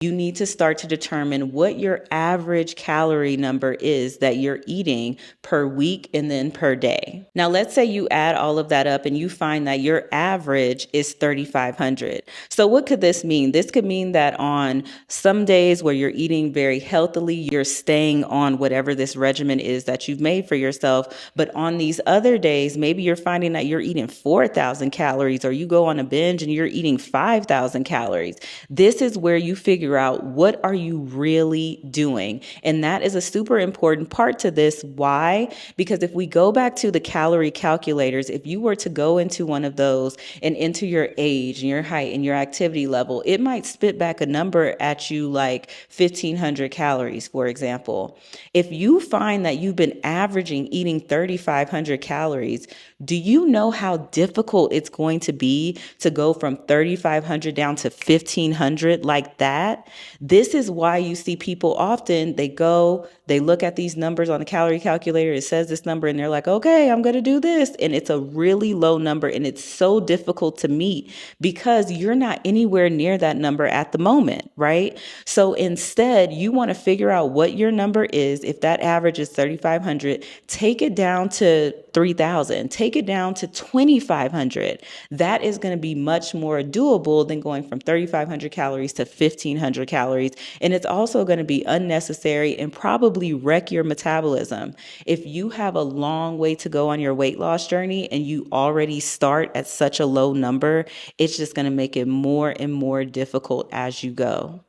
You need to start to determine what your average calorie number is that you're eating per week and then per day. Now, let's say you add all of that up and you find that your average is 3,500. So what could this mean? This could mean that on some days where you're eating very healthily, you're staying on whatever this regimen is that you've made for yourself. But on these other days, maybe you're finding that you're eating 4,000 calories, or you go on a binge and you're eating 5,000 calories. This is where you figure out, what are you really doing? And that is a super important part to this. Why? Because if we go back to the calorie calculators, if you were to go into one of those and enter your age and your height and your activity level, it might spit back a number at you like 1,500 calories, for example. If you find that you've been averaging eating 3,500 calories, do you know how difficult it's going to be to go from 3,500 down to 1,500 like that? This is why you see people often, they look at these numbers on the calorie calculator, it says this number, and they're like, okay, I'm going to do this. And it's a really low number, and it's so difficult to meet because you're not anywhere near that number at the moment, right? So instead, you want to figure out what your number is. If that average is 3,500, take it down to 3,000, take it down to 2,500. That is going to be much more doable than going from 3,500 calories to 1,500 calories. And it's also going to be unnecessary and probably wreck your metabolism. If you have a long way to go on your weight loss journey and you already start at such a low number, it's just going to make it more and more difficult as you go.